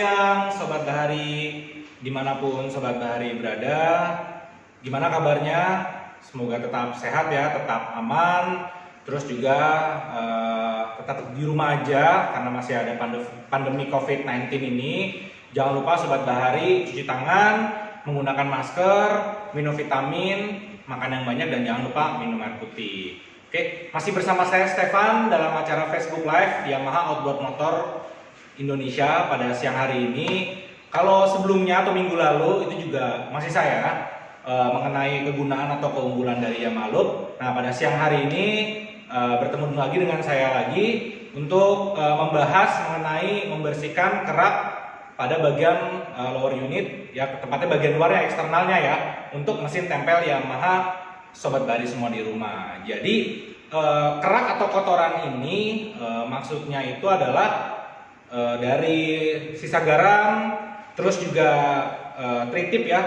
siang Sobat Bahari, dimanapun Sobat Bahari berada. Gimana kabarnya? Semoga tetap sehat ya, tetap aman. Terus juga tetap di rumah aja karena masih ada pandemi COVID-19 ini. Jangan lupa Sobat Bahari cuci tangan, menggunakan masker, minum vitamin, makan yang banyak, dan jangan lupa minum air putih. Oke, masih bersama saya Stefan dalam acara Facebook Live Yamaha Outboard Motor Indonesia pada siang hari ini. Kalau sebelumnya atau minggu lalu itu juga masih saya mengenai kegunaan atau keunggulan dari Yamaha Loop. Nah, pada siang hari ini bertemu lagi dengan saya lagi untuk membahas mengenai membersihkan kerak pada bagian lower unit, ya tepatnya bagian luarnya, eksternalnya ya, untuk mesin tempel Yamaha Sobat Bahari semua di rumah. Jadi kerak atau kotoran ini maksudnya itu adalah dari sisa garam, terus juga tritip ya.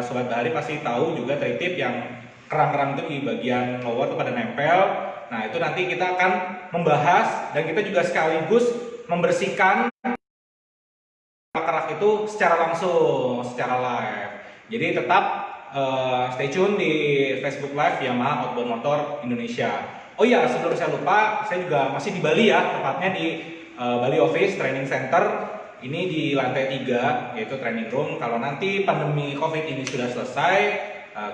Sobat Bahari pasti tahu juga tritip yang kerang-kerang itu di bagian lower itu pada nempel. Nah, itu nanti kita akan membahas dan kita juga sekaligus membersihkan kerak itu secara langsung, secara live. Jadi tetap stay tune di Facebook Live Yamaha Outboard Motor Indonesia. Oh iya, sebelum saya lupa, saya juga masih di Bali ya, tepatnya di Bali Office Training Center. Ini di lantai 3, yaitu training room. Kalau nanti pandemi COVID ini sudah selesai,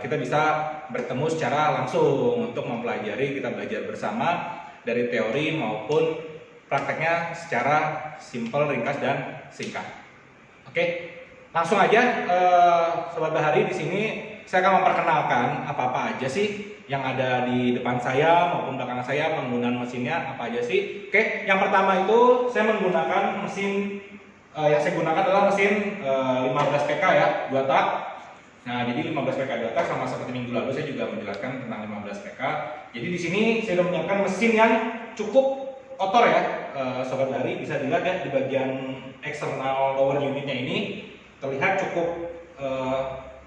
kita bisa bertemu secara langsung untuk mempelajari, kita belajar bersama dari teori maupun prakteknya secara simple, ringkas, dan singkat. Oke, langsung aja Sobat Bahari, di sini saya akan memperkenalkan apa-apa aja sih yang ada di depan saya maupun belakang saya, penggunaan mesinnya apa aja sih. Oke, yang pertama itu saya menggunakan mesin yang saya gunakan adalah mesin 15 PK ya, 2 tak. Nah, jadi 15 PK 2 tak sama seperti minggu lalu saya juga menjelaskan tentang 15 PK. Jadi di sini saya sudah menyiapkan mesin yang cukup kotor ya, Sobat Bahari bisa dilihat ya di bagian eksternal lower unitnya ini terlihat cukup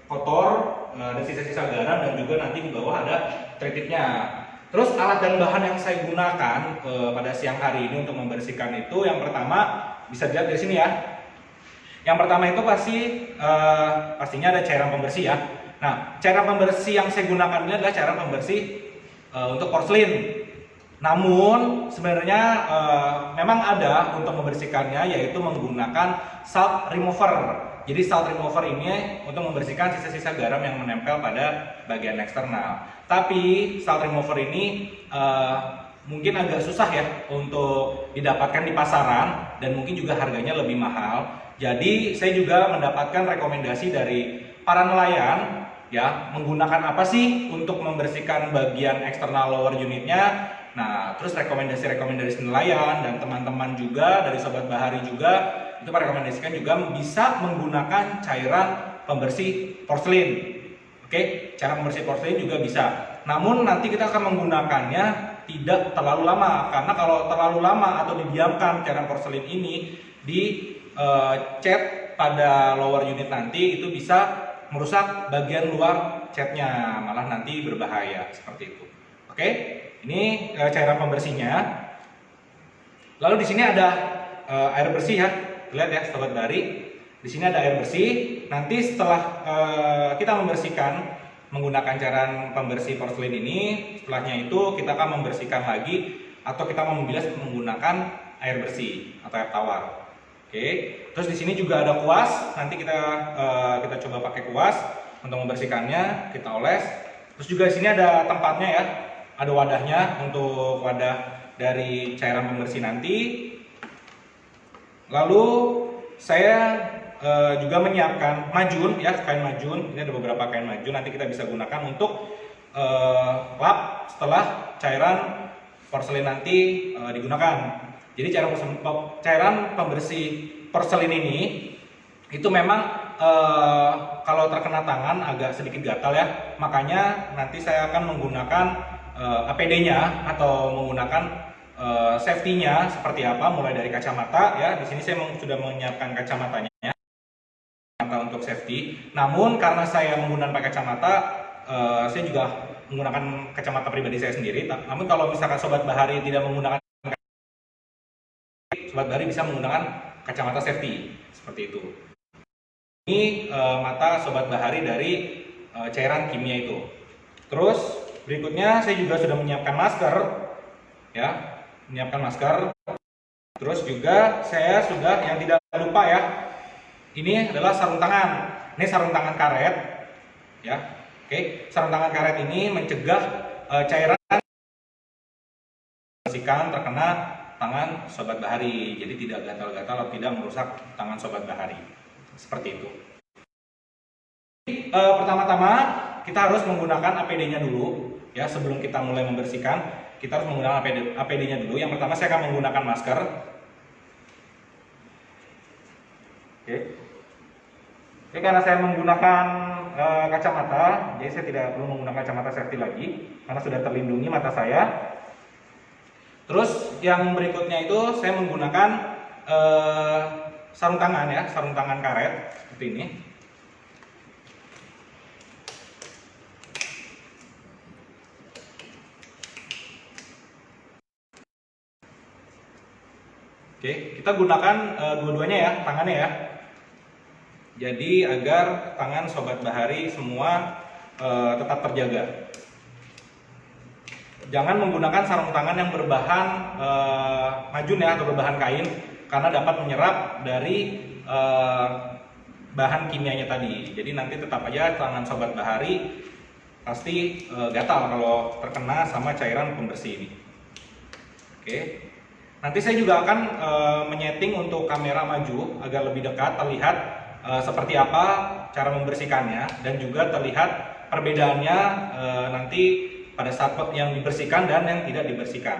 kotor, ada sisa-sisa garam dan juga nanti di bawah ada tritipnya. Terus alat dan bahan yang saya gunakan pada siang hari ini untuk membersihkan itu, yang pertama bisa dilihat dari sini ya. Yang pertama itu pastinya ada cairan pembersih ya. Nah, cairan pembersih yang saya gunakan ini adalah cairan pembersih untuk porselin. Namun sebenarnya memang ada untuk membersihkannya, yaitu menggunakan salt remover. Jadi salt remover ini untuk membersihkan sisa-sisa garam yang menempel pada bagian eksternal. Tapi salt remover ini mungkin agak susah ya untuk didapatkan di pasaran dan mungkin juga harganya lebih mahal. Jadi saya juga mendapatkan rekomendasi dari para nelayan ya, menggunakan apa sih untuk membersihkan bagian eksternal lower unitnya. Nah, terus rekomendasi nelayan dan teman-teman juga dari Sobat Bahari juga itu merekomendasikan juga bisa menggunakan cairan pembersih porselin. Oke, cairan pembersih porselin juga bisa. Namun nanti kita akan menggunakannya tidak terlalu lama, karena kalau terlalu lama atau didiamkan cairan porselin ini di cat pada lower unit nanti itu bisa merusak bagian luar catnya, malah nanti berbahaya seperti itu. Oke, ini cairan pembersihnya. Lalu di sini ada air bersih ya. Lihat ya Sobat Bahari, di sini ada air bersih. Nanti setelah kita membersihkan menggunakan cairan pembersih porselin ini, setelahnya itu kita akan membersihkan lagi atau kita membilas menggunakan air bersih atau air tawar. Oke, terus di sini juga ada kuas. Nanti kita coba pakai kuas untuk membersihkannya, kita oles. Terus juga di sini ada tempatnya ya, ada wadahnya untuk wadah dari cairan pembersih nanti. Lalu saya juga menyiapkan majun ya, kain majun. Ini ada beberapa kain majun, nanti kita bisa gunakan untuk lap setelah cairan porselin nanti digunakan. Jadi cairan pembersih porselin ini itu memang kalau terkena tangan agak sedikit gatal ya. Makanya nanti saya akan menggunakan APD-nya atau menggunakan safety-nya seperti apa, mulai dari kacamata ya. Di sini saya sudah menyiapkan kacamatanya untuk safety. Namun karena saya menggunakan pakai kacamata, saya juga menggunakan kacamata pribadi saya sendiri. Namun kalau misalkan Sobat Bahari tidak menggunakan, Sobat Bahari bisa menggunakan kacamata safety. seperti itu. Ini mata sobat bahari dari cairan kimia itu. Terus berikutnya saya juga sudah menyiapkan masker, ya, menyiapkan masker. Terus juga saya sudah, yang tidak lupa ya, ini adalah sarung tangan. Ini sarung tangan karet, ya. Oke, sarung tangan karet ini mencegah cairan bersihkan terkena tangan sobat bahari, jadi tidak gatal-gatal atau tidak merusak tangan sobat bahari. Seperti itu. Pertama-tama kita harus menggunakan APD-nya dulu, ya. Sebelum kita mulai membersihkan, kita harus menggunakan APD-nya dulu. Yang pertama saya akan menggunakan masker. Oke. Oke, karena saya menggunakan kacamata, jadi saya tidak perlu menggunakan kacamata safety lagi karena sudah terlindungi mata saya. Terus yang berikutnya itu saya menggunakan sarung tangan, ya, sarung tangan karet seperti ini. Oke, kita gunakan dua-duanya ya, tangannya ya. Jadi agar tangan sobat bahari semua tetap terjaga. Jangan menggunakan sarung tangan yang berbahan majun ya, atau berbahan kain, karena dapat menyerap dari bahan kimianya tadi. Jadi nanti tetap aja tangan sobat bahari pasti gatal kalau terkena sama cairan pembersih ini. Oke. Nanti saya juga akan menyeting untuk kamera maju agar lebih dekat terlihat seperti apa cara membersihkannya, dan juga terlihat perbedaannya nanti pada saat yang dibersihkan dan yang tidak dibersihkan.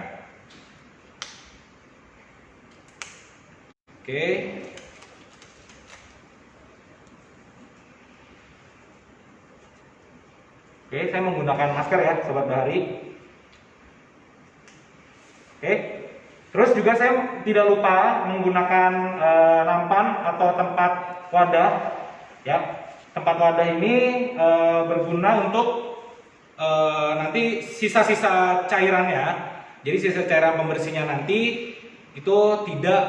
Oke. Oke, saya menggunakan masker ya, sobat bahari. Oke. Terus juga saya tidak lupa menggunakan nampan atau tempat wadah, ya. Tempat wadah ini berguna untuk nanti sisa-sisa cairannya. Jadi sisa cairan pembersihnya nanti itu tidak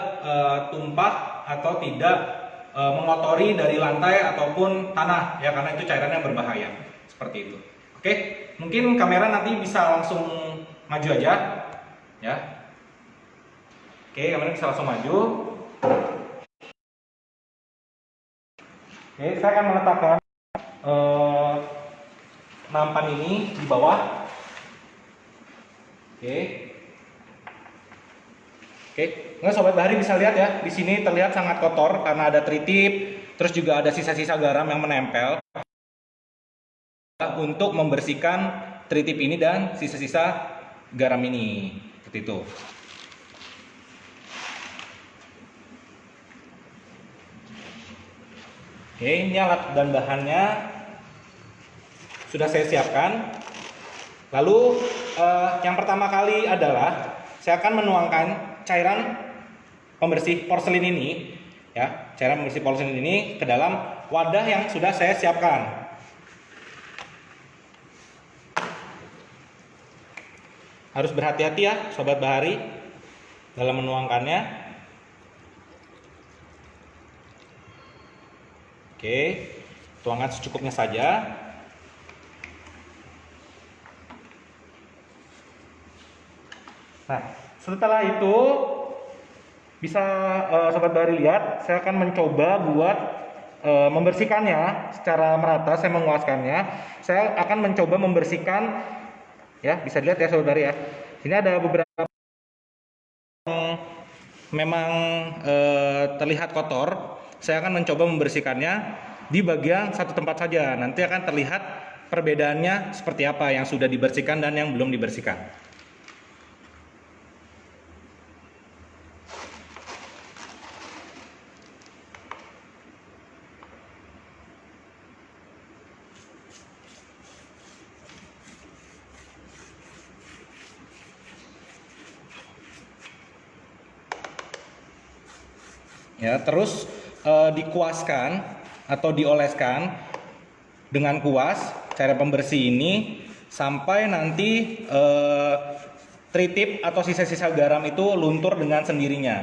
tumpah atau tidak mengotori dari lantai ataupun tanah, ya, karena itu cairan yang berbahaya. Seperti itu. Oke, mungkin kamera nanti bisa langsung maju aja, ya. Oke, kamera bisa langsung maju. Oke, saya akan meletakkan nampan ini di bawah. Oke. Oke, nggak sobat bahari bisa lihat ya, di sini terlihat sangat kotor karena ada tritip, terus juga ada sisa-sisa garam yang menempel. Untuk membersihkan tritip ini dan sisa-sisa garam ini, seperti itu. Oke, ini alat dan bahannya sudah saya siapkan. Lalu yang pertama kali adalah saya akan menuangkan cairan pembersih porselin ini, ya, cairan pembersih porselin ini ke dalam wadah yang sudah saya siapkan. Harus berhati-hati ya, sobat bahari, dalam menuangkannya. Oke, tuangkan secukupnya saja. Nah, setelah itu bisa sobat bahari lihat, saya akan mencoba buat membersihkannya secara merata. Saya menguaskannya. Saya akan mencoba membersihkan, ya, bisa dilihat ya sobat bahari ya. Ini ada beberapa yang memang terlihat kotor. Saya akan mencoba membersihkannya di bagian satu tempat saja. Nanti akan terlihat perbedaannya seperti apa yang sudah dibersihkan dan yang belum dibersihkan. Ya, terus dikuaskan atau dioleskan dengan kuas cairan pembersih ini sampai nanti tritip atau sisa-sisa garam itu luntur dengan sendirinya.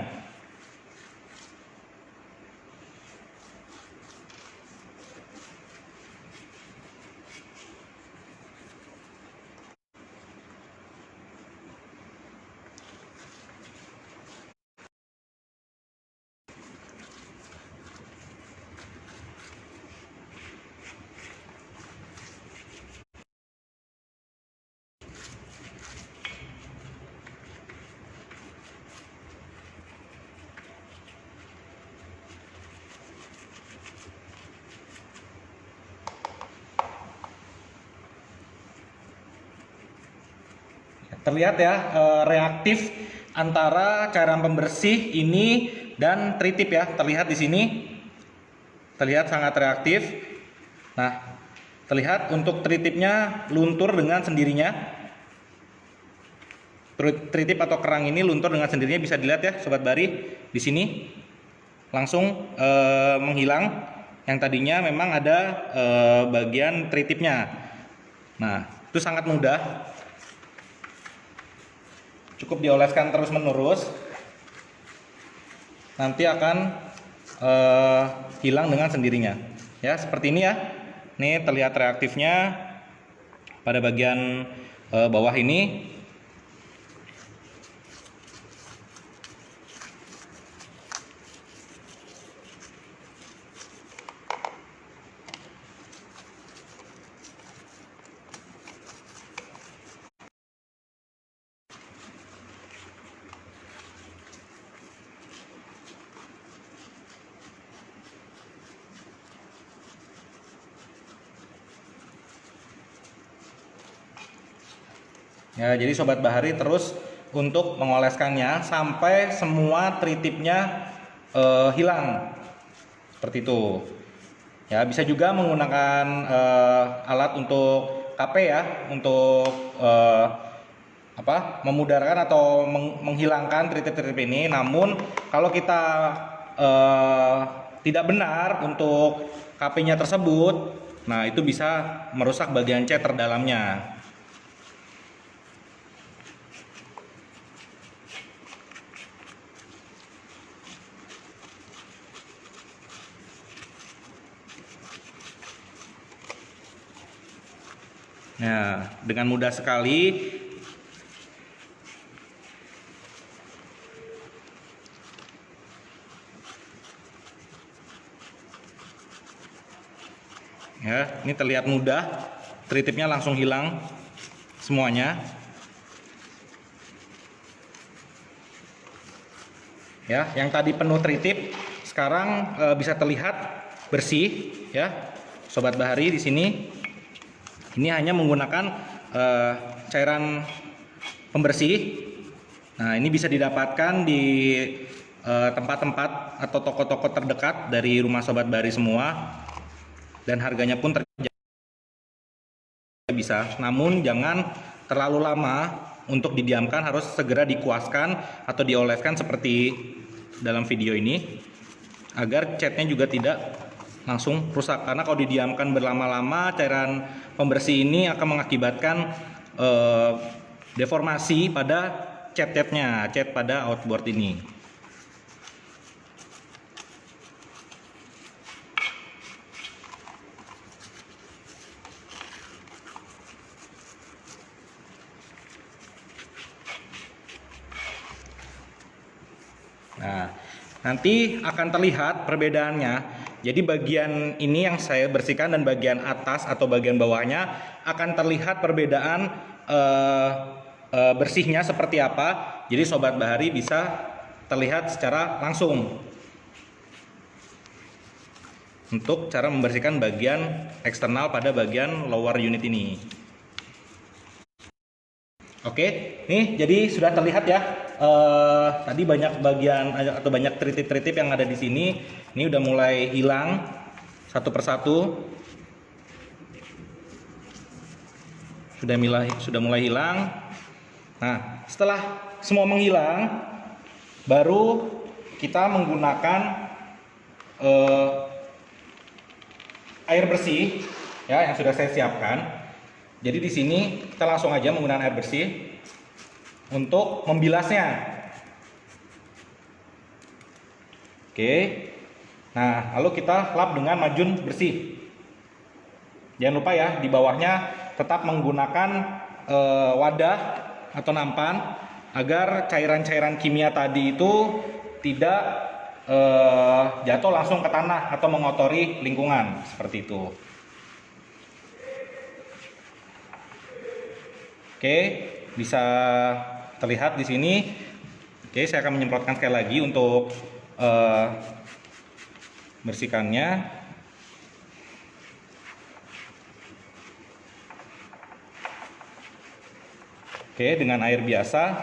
terlihat ya reaktif antara cairan pembersih ini dan tritip ya, terlihat di sini, terlihat sangat reaktif. Nah, terlihat untuk tritipnya luntur dengan sendirinya. Tritip atau kerang ini luntur dengan sendirinya, bisa dilihat ya Sobat Bari di sini langsung menghilang. Yang tadinya memang ada bagian tritipnya. Nah, itu sangat mudah. Cukup dioleskan terus menerus, nanti akan hilang dengan sendirinya. Ya, seperti ini ya. Ini terlihat reaktifnya pada bagian bawah ini. Ya, jadi Sobat Bahari terus untuk mengoleskannya sampai semua tritipnya hilang. Seperti itu. Ya, bisa juga menggunakan alat untuk KP ya, untuk memudarkan atau menghilangkan tritip-tritip ini. Namun kalau kita tidak benar untuk KP-nya tersebut, nah itu bisa merusak bagian cat terdalamnya. Nah, dengan mudah sekali ya, ini terlihat mudah, tritipnya langsung hilang semuanya. Ya, yang tadi penuh tritip sekarang bisa terlihat bersih ya, Sobat Bahari di sini. Ini hanya menggunakan cairan pembersih. Nah, ini bisa didapatkan di tempat-tempat atau toko-toko terdekat dari rumah Sobat Bahari semua. Dan harganya pun bisa. Namun jangan terlalu lama untuk didiamkan, harus segera dikuaskan atau dioleskan seperti dalam video ini, agar catnya juga tidak langsung rusak. Karena kalau didiamkan berlama-lama, cairan pembersih ini akan mengakibatkan deformasi pada cat-catnya, cat pada outboard ini. Nah, nanti akan terlihat perbedaannya. Jadi bagian ini yang saya bersihkan dan bagian atas atau bagian bawahnya akan terlihat perbedaan bersihnya seperti apa. Jadi Sobat Bahari bisa terlihat secara langsung untuk cara membersihkan bagian eksternal pada bagian lower unit ini. Oke, nih jadi sudah terlihat ya. Tadi banyak bagian atau banyak tritip-tritip yang ada di sini. Ini udah mulai hilang satu persatu. Sudah mulai hilang. Nah, setelah semua menghilang, baru kita menggunakan air bersih ya yang sudah saya siapkan. Jadi di sini kita langsung aja menggunakan air bersih untuk membilasnya. Oke. Nah, lalu kita lap dengan majun bersih. Jangan lupa ya, di bawahnya tetap menggunakan wadah atau nampan agar cairan-cairan kimia tadi itu tidak jatuh langsung ke tanah atau mengotori lingkungan seperti itu. Oke, bisa terlihat di sini. Oke, saya akan menyemprotkan sekali lagi untuk bersihkannya. Oke. Oke, dengan air biasa.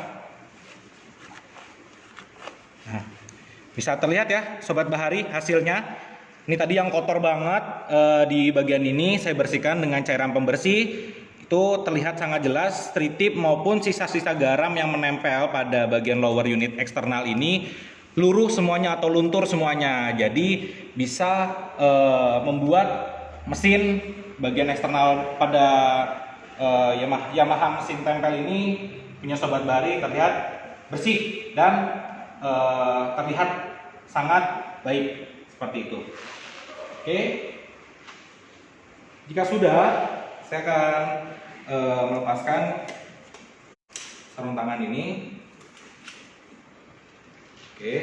Nah, bisa terlihat ya Sobat Bahari hasilnya. Ini tadi yang kotor banget di bagian ini saya bersihkan dengan cairan pembersih. Itu terlihat sangat jelas tritip maupun sisa-sisa garam yang menempel pada bagian lower unit eksternal ini luruh semuanya atau luntur semuanya. Jadi bisa membuat mesin bagian eksternal pada Yamaha mesin tempel ini punya Sobat Bahari terlihat bersih dan terlihat sangat baik seperti itu. Oke, jika sudah, saya akan melepaskan sarung tangan ini. Oke.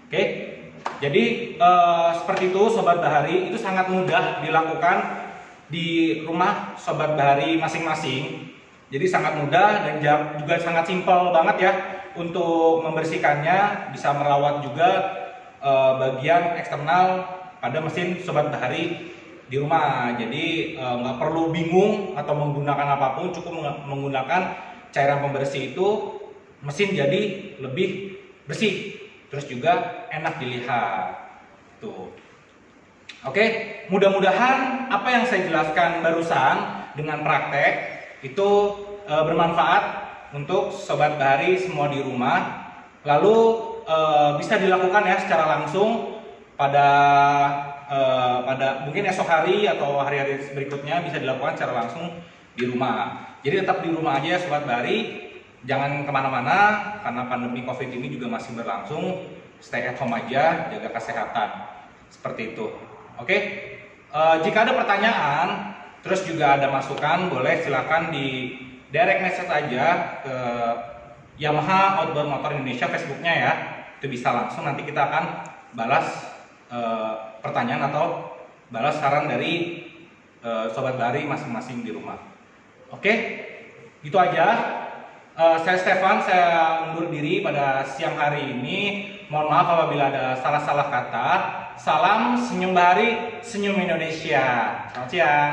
Oke, jadi seperti itu Sobat Bahari, itu sangat mudah dilakukan di rumah Sobat Bahari masing-masing. Jadi sangat mudah dan juga sangat simpel banget ya untuk membersihkannya, bisa merawat juga bagian eksternal pada mesin Sobat Bahari di rumah. Jadi nggak perlu bingung atau menggunakan apapun, cukup menggunakan cairan pembersih itu mesin jadi lebih bersih, terus juga enak dilihat tuh. Oke, mudah-mudahan apa yang saya jelaskan barusan dengan praktek itu bermanfaat untuk Sobat Bahari semua di rumah. Lalu bisa dilakukan ya secara langsung pada mungkin esok hari atau hari-hari berikutnya bisa dilakukan secara langsung di rumah. Jadi tetap di rumah aja ya Sobat Bahari, jangan kemana-mana karena pandemi COVID ini juga masih berlangsung. Stay at home aja, jaga kesehatan seperti itu. Oke, jika ada pertanyaan, terus juga ada masukan, boleh silakan di direct message aja ke Yamaha Outboard Motor Indonesia Facebooknya ya. Itu bisa langsung, nanti kita akan balas pertanyaan atau balas saran dari Sobat Bahari masing-masing di rumah. Oke, itu aja. Saya Stefan, saya undur diri pada siang hari ini. Mohon maaf apabila ada salah-salah kata. Salam senyum Bahari, senyum Indonesia. Selamat siang.